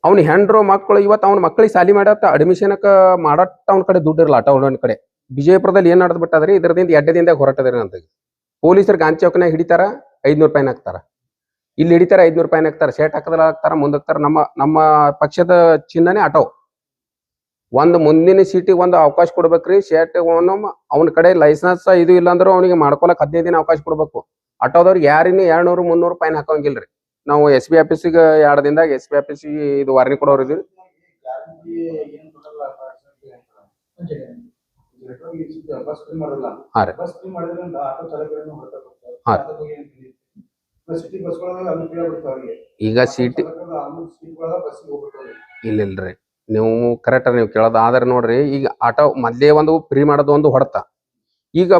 ಅವ್ನ ಹೆಂಡ್ರು ಮಕ್ಕಳು ಇವತ್ತು ಅವ್ನ ಮಕ್ಕಳಿಗೆ ಸಾಲಿ ಮಾಡತ್ತ ಅಡ್ಮಿಷನ್ಕ ಮಾಡತ್ತ ಅವ್ನ ಕಡೆ ದುಡ್ಡು ಇರಲ್ಲ. ಆಟೋ ಹೊಡೋನ್ ಕಡೆ ವಿಜಯಪುರದಲ್ಲಿ ಏನ್ ನಡೆದ್ ಬಿಟ್ಟದ್ರಿ, ಇದ್ರದಿಂದ 2 ದಿನದಾಗ ಹೊರಟದ್ರಿ ಅಂತ. ಪೊಲೀಸರು ಗಾಂಧಿ ಚೌಕ್ನಾಗ ಹಿಡಿತಾರ, 500 ರೂಪಾಯಿನ ಹಾಕ್ತಾರ. ಇಲ್ಲಿ ಹಿಡಿತಾರ, 500 ರೂಪಾಯಿನ ಹಾಕ್ತಾರ. ಶೇಟ್ ಹಾಕದ್ರ ಹಾಕ್ತಾರ, ಮುಂದಾಕ್ತಾರ. ನಮ್ಮ ಪಕ್ಷದ ಚಿಹ್ನೆನೇ ಆಟೋ. ಒಂದು ಮುಂದಿನ ಸೀಟಿಗೆ ಒಂದು ಅವಕಾಶ ಕೊಡ್ಬೇಕ್ರಿ. ಶೇಟ್ ಅವನ ಕಡೆ ಲೈಸೆನ್ಸ್ ಇದು ಇಲ್ಲ ಅಂದ್ರೆ ಅವನಿಗೆ ಮಾಡ್ಕೊಳಕ್ 15 ದಿನ ಅವಕಾಶ ಕೊಡ್ಬೇಕು. ಆಟೋದವ್ರಿಗೆ ಯಾರಿನ 200-300 ರೂಪಾಯಿನ ಹಾಕೋಂಗಿಲ್ರಿ. ನಾವು SB ಆಫೀಸಿಗೆ 2 ದಿನದಾಗ SB ಆಫೀಸಿಗೆ ಇದು ವಾರ್ನಿಂಗ್ ಕೊಡೋರು ಇದೀವಿ. ಹಾ ರೀ. ಈಗ ಸಿಟಿ ಇಲ್ಲಿಲ್ರಿ, ನೀವು ಕರೆಕ್ಟ್ ನೀವು ಕೇಳೋದು. ಆದ್ರೆ ನೋಡ್ರಿ, ಈಗ ಆಟೋ ಮೊದ್ಲೇ ಒಂದು ಫ್ರೀ ಮಾಡೋದು ಒಂದು ಹೊಡೆತ. ಈಗ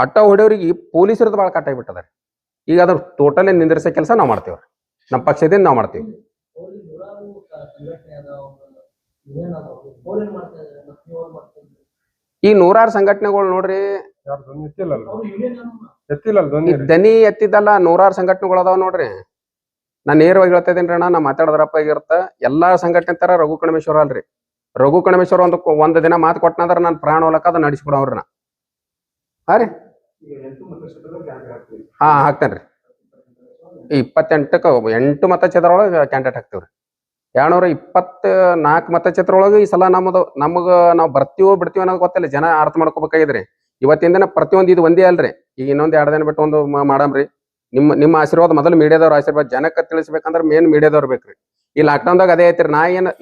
ಆಟೋ ಹೊಡೆಯವ್ರಿಗೆ ಪೊಲೀಸರದ್ದು ಭಾಳ ಕಟ್ಟಾಗಿ ಬಿಟ್ಟದ. ಈಗ ಅದ್ರ ಟೋಟಲಿ ನಿಂದ್ರಿಸೋ ಕೆಲಸ ನಾವು ಮಾಡ್ತೇವ್ರಿ, ನಮ್ಮ ಪಕ್ಷದಿಂದ ನಾವು ಮಾಡ್ತೀವಿ. ಈ 100 ಸಂಘಟನೆಗಳು ನೋಡ್ರಿ, ದನಿ ಎತ್ತಿದ್ದಲ್ಲ 100 ಸಂಘಟನೆಗಳು ಅದಾವ ನೋಡ್ರಿ. ನಾನ್ ನೇರವಾಗಿ ಹೇಳ್ತಾ ಇದ್ದೀನಿ ಅಣ್ಣ, ನಾ ಮಾತಾಡೋದ್ರಪ್ಪ ಆಗಿರುತ್ತ. ಎಲ್ಲಾ ಸಂಘಟನೆ ತರ ರಘು ಕಣಮೇಶ್ವರ ಅಲ್ರಿ. ರಘು ಕಣಮೇಶ್ವರ ಒಂದು ದಿನ ಮಾತು ಕೊಟ್ಟನಂದ್ರ ನಾನು ಪ್ರಾಣ ಹೋಲಕ್ಕ ಅದ ನಡೆಸ್ಬಿಡವ್ರಿ ನಾ. ಹಾ ರೀ, ಹಾ ಹಾಕ್ತೇನ್ರಿ. 28ಕ್ಕೆ 8 ಮತಕ್ಷೇತ್ರೊಳಗೆ ಕ್ಯಾಂಡಿಡೇಟ್ ಹಾಕ್ತೇವ್ರಿ. 224 ಮತಕ್ಷೇತ್ರೊಳಗೆ ಈ ಸಲ ನಾವು ಬರ್ತೀವೋ ಬಿಡ್ತೀವೋ ಅನ್ನೋದು ಗೊತ್ತಿಲ್ಲ. ಜನ ಅರ್ಥ ಮಾಡ್ಕೋಬೇಕಾಗಿದ್ರಿ. ಇವತ್ತಿನ ದಿನ ಪ್ರತಿಯೊಂದು ಇದು ಒಂದೇ ಅಲ್ರಿ. ಈಗ ಇನ್ನೊಂದು 2 ದಿನ ಬಿಟ್ಟು ಒಂದು ಮಾಡಮ್ರಿ. ನಿಮ್ಮ ಆಶೀರ್ವಾದ ಮೊದಲು ಮೀಡಿಯಾದವ್ರ ಆಶೀರ್ವಾದ ಜನಕ್ಕೆ ತಿಳಿಸ್ಬೇಕಂದ್ರೆ ಮೇನ್ ಮೀಡಿಯಾದವ್ರು ಬೇಕ್ರಿ. ಈ ಲಾಕ್ಡೌನ್ದಾಗ ಅದೇ ಐತ್ರಿ.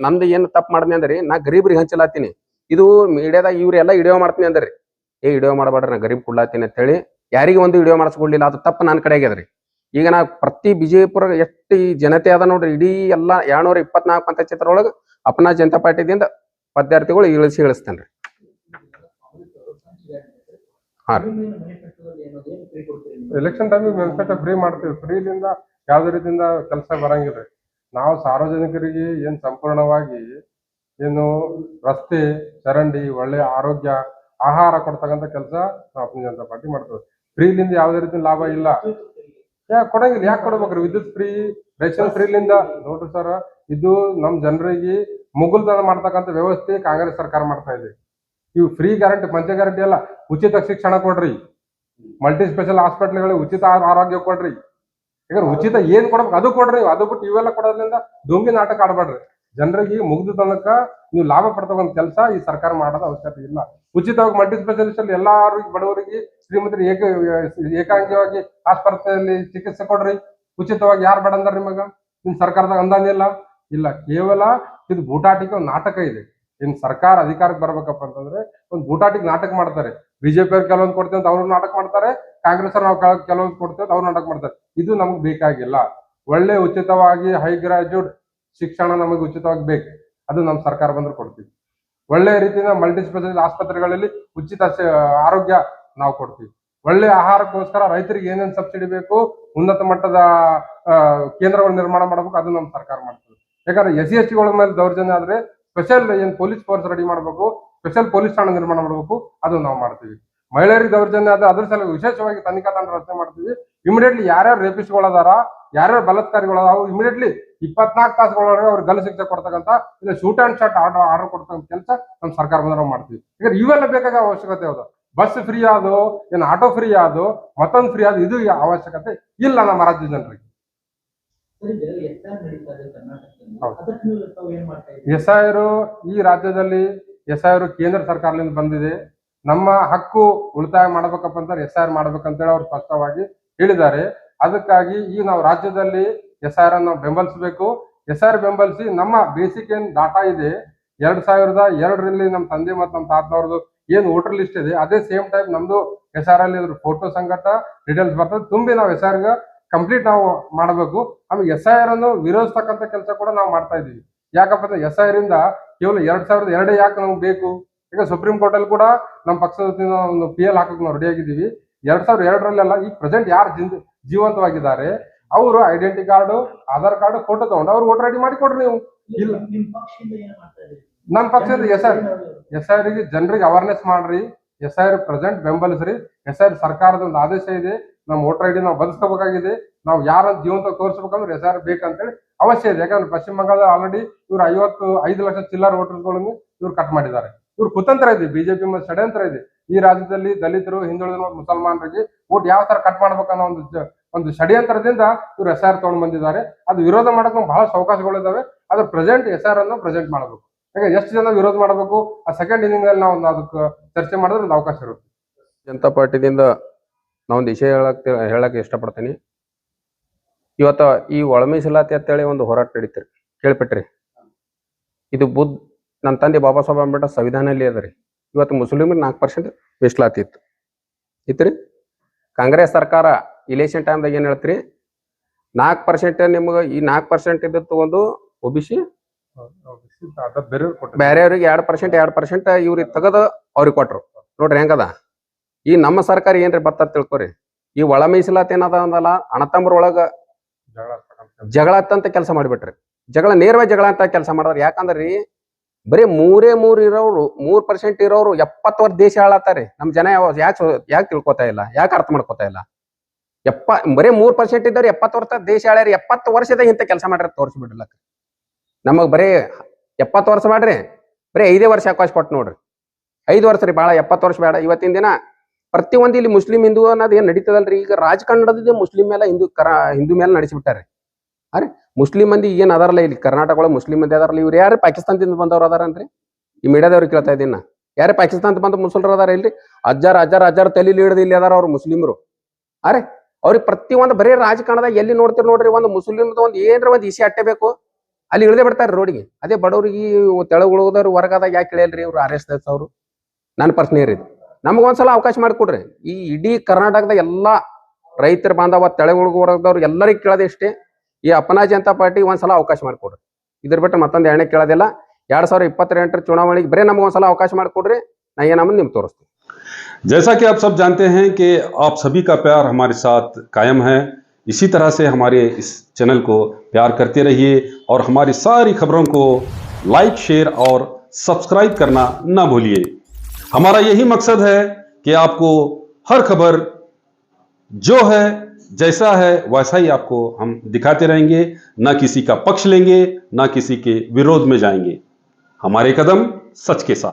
ನಂದು ಏನು ತಪ್ಪು ಮಾಡಿದ್ನಿ ಅಂದ್ರಿ, ನಾ ಗರೀಬ್ರಿಗೆ ಹಂಚಲಾತೀನಿ. ಇದು ಮೀಡಿಯಾದಾಗ ಇವ್ರೆಲ್ಲ ವಿಡಿಯೋ ಮಾಡ್ತೀನಿ ಅಂದ್ರಿ. ವಿಡಿಯೋ ಮಾಡಬೇಡ್ರಿ, ನಾ ಗರೀಬ್ ಕೊಡ್ಲಾತೀನಿ ಅಂತ ಹೇಳಿ ಯಾರಿಗೆ ಒಂದು ವಿಡಿಯೋ ಮಾಡಿಸ್ಕೊಡ್ಲಿಲ್ಲ. ಅದು ತಪ್ಪು ನನ್ನ ಕಡೆ ಆಗ್ಯದ್ರಿ. ಈಗ ನಾ ಪ್ರತಿ ವಿಜಯಪುರ ಎಷ್ಟು ಈ ಜನತೆ ಅದ ನೋಡ್ರಿ, ಇಡೀ ಎಲ್ಲ 224 ಮತಕ್ಷೇತ್ರೊಳಗೆ ಅಪ್ನಾ ಜನತಾ ಪಾರ್ಟಿದಿಂದ ವಿದ್ಯಾರ್ಥಿಗಳು ಇಳಿಸ್ತೇನ್ರಿ. ಹಾ ರೀ. ಎಲೆಕ್ಷನ್ ಟೈಮಿಗೆ ಮೆನಿಫೆಸ್ಟೋ ಫ್ರೀ ಮಾಡ್ತೀವಿ. ಫ್ರೀಲಿಂದ ಯಾವ್ದೇ ರೀತಿಯಿಂದ ಕೆಲಸ ಬರಂಗಿಲ್ರಿ. ನಾವು ಸಾರ್ವಜನಿಕರಿಗೆ ಏನ್ ಸಂಪೂರ್ಣವಾಗಿ ಏನು ರಸ್ತೆ, ಚರಂಡಿ, ಒಳ್ಳೆ ಆರೋಗ್ಯ, ಆಹಾರ ಕೊಡ್ತಕ್ಕಂಥ ಕೆಲಸ ನಾವು ಅಪ್ನಾ ಜನತಾ ಪಾರ್ಟಿ ಮಾಡ್ತೇವೆ. ಫ್ರೀಲಿಂದ ಯಾವ್ದೇ ರೀತಿ ಲಾಭ ಇಲ್ಲ. ಯಾಕೆ ಕೊಡಂಗಿಲ್ಲ? ಯಾಕೆ ಕೊಡ್ಬೇಕ್ರಿ? ವಿದ್ಯುತ್ ಫ್ರೀ, ರೇಷನ್ ಫ್ರೀಲಿಂದ ನೋಡ್ರಿ ಸರ್, ಇದು ನಮ್ ಜನರಿಗೆ ಮುಗುಲ್ತನ ಮಾಡ್ತಕ್ಕಂಥ ವ್ಯವಸ್ಥೆ ಕಾಂಗ್ರೆಸ್ ಸರ್ಕಾರ ಮಾಡ್ತಾ ಇದೆ. ಇವು ಫ್ರೀ ಗ್ಯಾರಂಟಿ, ಪಂಚ ಗ್ಯಾರಂಟಿ ಅಲ್ಲ. ಉಚಿತ ಶಿಕ್ಷಣ ಕೊಡ್ರಿ, ಮಲ್ಟಿ ಸ್ಪೆಷಲ್ ಹಾಸ್ಪಿಟಲ್ಗಳಿಗೆ ಉಚಿತ ಆರೋಗ್ಯ ಕೊಡ್ರಿ. ಈಗ ಉಚಿತ ಏನ್ ಕೊಡ್ಬೇಕು ಅದು ಕೊಡ್ರಿ. ಅದು ಬಿಟ್ಟು ಇವೆಲ್ಲ ಕೊಡೋದ್ರಿಂದ ದೊಂಗಿ ನಾಟಕ ಆಡ್ಬೇಡ್ರಿ. ಜನರಿಗೆ ಮುಗ್ದು ತನಕ ನೀವು ಲಾಭ ಪಡ್ತಕ್ಕಂಥ ಕೆಲಸ ಈ ಸರ್ಕಾರ ಮಾಡೋದು ಅವಶ್ಯಕತೆ ಇಲ್ಲ. ಉಚಿತವಾಗಿ ಮಲ್ಟಿ ಸ್ಪೆಷಲಿಸ್ಟ್ ಅಲ್ಲಿ ಎಲ್ಲಾರಿಗೆ ಬಡವರಿಗೆ ಶ್ರೀಮಂತರಿಗೆ ಏಕಾಂಗಿಯಾಗಿ ಆಸ್ಪತ್ರೆಯಲ್ಲಿ ಚಿಕಿತ್ಸೆ ಕೊಡ್ರಿ ಉಚಿತವಾಗಿ. ಯಾರು ಬೇಡ ಅಂದಾರ ನಿಮಗ? ನಿಮ್ ಸರ್ಕಾರದಾಗ ಅಂದಾಜ ಇಲ್ಲ. ಕೇವಲ ಇದು ಬೂಟಾಟಿಕೆ ಒಂದು ನಾಟಕ ಇದೆ. ಇನ್ ಸರ್ಕಾರ ಅಧಿಕಾರಕ್ಕೆ ಬರ್ಬೇಕಪ್ಪ ಅಂತಂದ್ರೆ ಒಂದು ಬೂಟಾಟಿಗೆ ನಾಟಕ ಮಾಡ್ತಾರೆ. ಬಿಜೆಪಿ ಅವ್ರು ಕೆಲವೊಂದು ಕೊಡ್ತೇವೆ ಅಂತ ಅವ್ರು ನಾಟಕ ಮಾಡ್ತಾರೆ, ಕಾಂಗ್ರೆಸ್ ಅವ್ರು ನಾವು ಕೆಲವೊಂದು ಕೊಡ್ತೇವೆ ಅವ್ರು ನಾಟಕ ಮಾಡ್ತಾರೆ. ಇದು ನಮ್ಗೆ ಬೇಕಾಗಿಲ್ಲ. ಒಳ್ಳೆ ಉಚಿತವಾಗಿ ಹೈ ಗ್ರಾಜ್ಯುಯೇಟ್ ಶಿಕ್ಷಣ ನಮಗೆ ಉಚಿತವಾಗಿ ಬೇಕು. ಅದು ನಮ್ಮ ಸರ್ಕಾರ ಬಂದ್ರೆ ಕೊಡ್ತೀವಿ. ಒಳ್ಳೆ ರೀತಿಯಿಂದ ಮಲ್ಟಿ ಸ್ಪೆಷಲಿಸ್ಟ್ ಆಸ್ಪತ್ರೆಗಳಲ್ಲಿ ಉಚಿತ ಆರೋಗ್ಯ ನಾವು ಕೊಡ್ತೀವಿ. ಒಳ್ಳೆ ಆಹಾರಕ್ಕೋಸ್ಕರ ರೈತರಿಗೆ ಏನೇನು ಸಬ್ಸಿಡಿ ಬೇಕು, ಉನ್ನತ ಮಟ್ಟದ ಕೇಂದ್ರಗಳು ನಿರ್ಮಾಣ ಮಾಡಬೇಕು, ಅದು ನಮ್ಮ ಸರ್ಕಾರ ಮಾಡ್ತದೆ. ಯಾಕಂದ್ರೆ SC/ST ಗಳ ಮೇಲೆ ದೌರ್ಜನ್ಯ ಆದ್ರೆ ಸ್ಪೆಷಲ್ ಏನ್ ಪೊಲೀಸ್ ಫೋರ್ಸ್ ರೆಡಿ ಮಾಡಬೇಕು, ಸ್ಪೆಷಲ್ ಪೊಲೀಸ್ ಠಾಣೆ ನಿರ್ಮಾಣ ಮಾಡಬೇಕು, ಅದು ನಾವು ಮಾಡ್ತೀವಿ. ಮಹಿಳೆಯರಿಗೆ ದೌರ್ಜನ್ಯ ಆದ್ರೆ ಅದ್ರ ಸಲ ವಿಶೇಷವಾಗಿ ತನಿಖಾ ತಂಡ ರಚನೆ ಮಾಡ್ತೀವಿ. ಇಮಿಡಿಯೇಟ್ಲಿ ಯಾರ್ಯಾರು ರೇಪಿಸ್ಟ್ಗಳದಾರ, ಯಾರ್ಯಾರು ಬಲಾತ್ಕಾರಿಗಳದಾವ, ಇಮಿಡಿಯೇಟ್ಲಿ 24 ತಾಸುಗಳವರೆಗೆ ಅವ್ರಿಗೆ ಗಲ್ಲು ಶಿಕ್ಷೆ ಕೊಡ್ತಕ್ಕಂಥ ಇಲ್ಲ ಶೂಟ್ ಅಂಡ್ ಶಾಟ್ ಆರ್ಡರ್ ಕೊಡ್ತಕ್ಕಂಥ ಕೆಲಸ ನಮ್ಮ ಸರ್ಕಾರ ಬಂದ್ರೆ ನಾವು ಮಾಡ್ತೀವಿ. ಈಗ ಇವೆಲ್ಲ ಬೇಕಾದ ಅವಶ್ಯಕತೆ ಯಾವುದು? ಬಸ್ ಫ್ರೀ ಆದೋ, ಏನು ಆಟೋ ಫ್ರೀ ಆದೋ, ಮತ್ತೊಂದು ಫ್ರೀ ಆದೋ, ಇದು ಅವಶ್ಯಕತೆ ಇಲ್ಲ ನಮ್ಮ ರಾಜ್ಯ ಜನರಿಗೆ. SIR ಈ ರಾಜ್ಯದಲ್ಲಿ SIR ಕೇಂದ್ರ ಸರ್ಕಾರದಿಂದ ಬಂದಿದೆ. ನಮ್ಮ ಹಕ್ಕು ಉಳಿತಾಯ ಮಾಡ್ಬೇಕಪ್ಪ ಅಂತಾರೆ SIR ಮಾಡ್ಬೇಕಂತೇಳಿ ಅವ್ರು ಸ್ಪಷ್ಟವಾಗಿ ಹೇಳಿದ್ದಾರೆ. ಅದಕ್ಕಾಗಿ ಈಗ ನಾವು ರಾಜ್ಯದಲ್ಲಿ SIR ಅನ್ನು ಬೆಂಬಲಿಸಬೇಕು. SIR ಬೆಂಬಲಿಸಿ ನಮ್ಮ ಬೇಸಿಕ್ ಏನ್ ಡಾಟಾ ಇದೆ 2002ರಲ್ಲಿ ನಮ್ಮ ತಂದೆ ಮತ್ತು ನಮ್ಮ ತಾತನವ್ರದ್ದು ಏನ್ ವೋಟರ್ ಲಿಸ್ಟ್ ಇದೆ, ಅದೇ ಸೇಮ್ ಟೈಪ್ ನಮ್ದು SIR ಅಲ್ಲಿ ಇದ್ರ ಫೋಟೋ ಸಂಗಟ ಡೀಟೇಲ್ಸ್ ಬರ್ತದೆ. ತುಂಬಿ ನಾವು SIR ಕಂಪ್ಲೀಟ್ ನಾವು ಮಾಡಬೇಕು. ಆಮೇಲೆ SIR ಅನ್ನು ವಿರೋಧಿಸ್ತಕ್ಕಂಥ ಕೆಲಸ ಕೂಡ ನಾವು ಮಾಡ್ತಾ ಇದೀವಿ. ಯಾಕಪ್ಪ ಅಂದ್ರೆ SIR ಇಂದ ಕೇವಲ 2002 ಯಾಕೆ ನಮ್ಗೆ ಬೇಕು? ಈಗ ಸುಪ್ರೀಂ ಕೋರ್ಟ್ ಅಲ್ಲಿ ಕೂಡ ನಮ್ಮ ಪಕ್ಷದ ವತಿಯಿಂದ ಒಂದು PL ಹಾಕಕ್ ನಾವು ರೆಡಿ ಆಗಿದ್ದೀವಿ. 2002ರಲ್ಲೆಲ್ಲ ಈ ಪ್ರೆಸೆಂಟ್ ಯಾರು ಜೀವಂತವಾಗಿದ್ದಾರೆ ಅವರು identity card, Aadhaar card, photo ತಗೊಂಡು ಅವ್ರು ವೋಟರ್ ಐಡಿ ಮಾಡಿ ಕೊಡ್ರಿ. ನೀವು ಇಲ್ಲ ನಮ್ಮ ಪಕ್ಷದ SIR ಗೆ ಜನರಿಗೆ ಅವೇರ್ನೆಸ್ ಮಾಡ್ರಿ. SIR present ಬೆಂಬಲಿಸ್ರಿ. SIR ಸರ್ಕಾರದ ಒಂದು ಆದೇಶ ಇದೆ. ನಮ್ಮ ವೋಟರ್ ಐಡಿ ನಾವು ಬದಲಿಸಬೇಕಾಗಿದೆ. ನಾವು ಯಾರ ಜೀವಂತ ತೋರಿಸ್ಬೇಕಂದ್ರೆ SIR ಬೇಕಂತೇಳಿ ಅವಶ್ಯ ಇದೆ. ಯಾಕಂದ್ರೆ ಪಶ್ಚಿಮ ಬಂಗಾಳದಲ್ಲಿ ಆಲ್ರೆಡಿ ಇವ್ರು 55 ಲಕ್ಷ ಚಿಲ್ಲರ್ ವೋಟರ್ಸ್ಗಳನ್ನು ಇವ್ರು ಕಟ್ ಮಾಡಿದ್ದಾರೆ. ಇವ್ರು ಕುತಂತ್ರ ಇದೆ, ಬಿಜೆಪಿ ಷಡ್ಯಂತ್ರ ಇದೆ. ಈ ರಾಜ್ಯದಲ್ಲಿ ದಲಿತರು, ಹಿಂದುಳಿದ ಮುಸಲ್ಮಾನರಿಗೆ ವೋಟ್ ಯಾವ ತರ ಕಟ್ ಮಾಡ್ಬೇಕನ್ನೋ ಒಂದು ಷಡ್ಯಂತ್ರದಿಂದ ಇವ್ರು SIR ತಗೊಂಡು ಬಂದಿದ್ದಾರೆ. ಅದು ವಿರೋಧ ಮಾಡಕ್ ನಮ್ಗೆ ಬಹಳ ಅವಕಾಶಗಳಿದಾವೆ. ಅದ್ರ ಪ್ರೆಸೆಂಟ್ SIR ಅನ್ನು ಪ್ರೆಸೆಂಟ್ ಮಾಡಬೇಕು. ಯಾಕೆ ಎಷ್ಟು ಜನ ವಿರೋಧ ಮಾಡಬೇಕು, ಆ ಸೆಕೆಂಡ್ ಇನ್ನಿಂಗ್ ಅಲ್ಲಿ ನಾವು ಅದಕ್ಕೆ ಚರ್ಚೆ ಮಾಡಿದ್ರೆ ಒಂದು ಅವಕಾಶ ಇರುತ್ತೆ. ಜನತಾ ಪಾರ್ಟಿದಿಂದ ನಾವೊಂದು ವಿಷಯ ಹೇಳಕ್ ಇಷ್ಟಪಡ್ತೀನಿ. ಇವತ್ತ ಈ ಒಳ ಮೀಸಲಾತಿ ಅಂತೇಳಿ ಒಂದು ಹೋರಾಟ ನಡೀತೀರಿ, ಕೇಳ್ಪಟ್ರಿ? ಇದು ನನ್ನ ತಂದೆ ಬಾಬಾ ಸಾಹೇಬ್ ಅಂಬೇಡ್ಕರ್ ಸಂವಿಧಾನದಲ್ಲಿ ಅದರಿ. ಇವತ್ತು ಮುಸ್ಲಿಮ್ರಿಗೆ 4% ಮೀಸಲಾತಿ ಇತ್ರಿ. ಕಾಂಗ್ರೆಸ್ ಸರ್ಕಾರ ಇಲೆಕ್ಷನ್ ಟೈಮ್ದಾಗ ಏನ್ ಹೇಳ್ತೀರಿ, 4% ನಿಮ್ಗೆ ಈ 4% ಇದ್ದು ತಗೊಂಡು OBC ಬೇರೆಯವ್ರಿಗೆ 2% ಇವ್ರಿಗೆ ತೆಗೆದು ಅವ್ರಿಗೆ ಕೊಟ್ರು. ನೋಡ್ರಿ ಹೆಂಗದ ಈ ನಮ್ಮ ಸರ್ಕಾರ ಏನ್ರಿ ಬತ್ತ ತಿಳ್ಕೊರಿ. ಈ ಒಳ ಮೀಸಲಾತಿ ಏನದ ಅಂದಲ್ಲ, ಅಣ್ಣತಮ್ಮರ ಒಳಗ ಜಗಳ ಅಂತ ಕೆಲಸ ಮಾಡಿಬಿಟ್ರಿ. ನೇರವಾಗಿ ಜಗಳ ಅಂತ ಕೆಲಸ ಮಾಡಿದ್ರಿ. ಯಾಕಂದ್ರಿ ಬರೀ 3 ಇರೋರು 3% ಇರೋರು 70 ವರ್ಷ ದೇಶ ಹಾಳಾತಾರೆ. ನಮ್ ಜನ ಯಾಕೆ ತಿಳ್ಕೊತಾ ಇಲ್ಲ, ಯಾಕೆ ಅರ್ಥ ಮಾಡ್ಕೊತಾ ಇಲ್ಲ? ಬರೀ 3% ಇದ್ದವ್ರು 70 ವರ್ಷ ದೇಶ ಹಾಳ್ಯಾರಿ. 70 ವರ್ಷದ ಇಂಥ ಕೆಲಸ ಮಾಡ್ರಿ ತೋರಿಸ್ಬಿಡ್ಲಕ್ಕ. ನಮಗ್ ಬರೀ 70 ವರ್ಷ ಮಾಡ್ರಿ, ಬರೀ 5 ವರ್ಷ ಅವಕಾಶ ಕೊಟ್ಟು ನೋಡ್ರಿ. 5 ವರ್ಷ ರೀ, ಭಾಳ 70 ವರ್ಷ ಬೇಡ. ಇವತ್ತಿನ ದಿನ ಪ್ರತಿಯೊಂದು ಇಲ್ಲಿ ಮುಸ್ಲಿಂ ಹಿಂದೂ ಅನ್ನೋದು ಏನ್ ನಡೀತದಲ್ರಿ, ಈಗ ರಾಜಕಾರಣದ ಮುಸ್ಲಿಂ ಮೇಲೆ ಹಿಂದೂ ಮೇಲೆ ನಡೆಸಿಬಿಟ್ಟಾರೆ. ಅರೆ ಮುಸ್ಲಿಂ ಮಂದಿ ಏನ್ ಅದಾರಲ್ಲ ಇಲ್ಲಿ ಕರ್ನಾಟಕ ಒಳಗೆ ಮುಸ್ಲಿಂ ಮಂದಿ ಅದಾರಲ್ಲ, ಇವ್ರು ಯಾರು ಪಾಕಿಸ್ತಾನದಿಂದ ಬಂದವ್ರು ಅದಾರನ್ರಿ? ಈ ಮೀಡಿಯಾದವ್ರಿಗೆ ಕೇಳ್ತಾ ಇದ್ದೀನ, ಯಾರೇ ಪಾಕಿಸ್ತಾನದ ಬಂದ ಮುಸಲ್ರು ಅದಾರ ಇಲ್ರಿ? ಅಜ್ಜಾರ್ ತಲೆಲಿ ಹಿಡಿದು ಇಲ್ಲಿ ಅದಾರ ಅವ್ರು ಮುಸ್ಲಿಮರು. ಅರೆ ಅವ್ರಿಗೆ ಪ್ರತಿಯೊಂದು ಬರೀ ರಾಜಕಾರಣದಾಗ ಎಲ್ಲಿ ನೋಡ್ತೀರಿ ನೋಡ್ರಿ, ಒಂದು ಮುಸ್ಲಿಮ್ದ ಒಂದು ಏನ್ರ ಒಂದು ಇಸಿ ಅಟ್ಟೆ ಬೇಕು ಅಲ್ಲಿ ಇಳದೆ ಬಿಡ್ತಾರೆ ರೋಡಿಗೆ. ಅದೇ ಬಡವ್ರಿಗೆ ತೆಳಗ್ ಉಳೋದವ್ರು ಹೊರಗಾದಾಗ ಯಾಕೆ ಇಳಿಯಲ್ರಿ ಇವ್ರು RSS ಅವರು? ನನ್ನ ಪ್ರಶ್ನೆ ರೀ. ನಮಗೊಂದ್ಸಲ ಅವಕಾಶ ಮಾಡಿಕೊಡ್ರಿ. ಈ ಇಡೀ ಕರ್ನಾಟಕದ ಎಲ್ಲಾ ರೈತರ ಬಾಂಧವ ತೆಳಗ್ ಉಳ್ಗೋರ್ದವ್ರು ಎಲ್ಲರಿಗೂ ಕೇಳೋದೇ ಇಷ್ಟೇ, ಈ ಅಪನಾ ಜನತಾ ಪಾರ್ಟಿ ಒಂದ್ಸಲ ಅವಕಾಶ ಮಾಡಿಕೊಡ್ರಿ. ಇದ್ರ ಬಿಟ್ಟು ಮತ್ತೊಂದು ಎಣ್ಣೆ ಕೇಳೋದಿಲ್ಲ. 2028 ಚುನಾವಣೆಗೆ ಬರೀ ನಮಗೊಂದ್ಸಲ ಅವಕಾಶ ಮಾಡಿಕೊಡ್ರಿ, ನಾ ಏನಮ್ಮನ್ ನಿಮ್ಗೆ ತೋರಿಸ್ತೀನಿ. जैसा कि आप सब जानते हैं कि आप सभी का प्यार हमारे साथ कायम है। इसी तरह से हमारे इस चैनल को प्यार करते रहिए और हमारी सारी खबरों को लाइक, शेयर और सब्सक्राइब करना ना भूलिए। हमारा यही मकसद है कि आपको हर खबर जो है जैसा है वैसा ही आपको हम दिखाते रहेंगे, ना किसी का पक्ष लेंगे, ना किसी के विरोध में जाएंगे। हमारे कदम सच के साथ।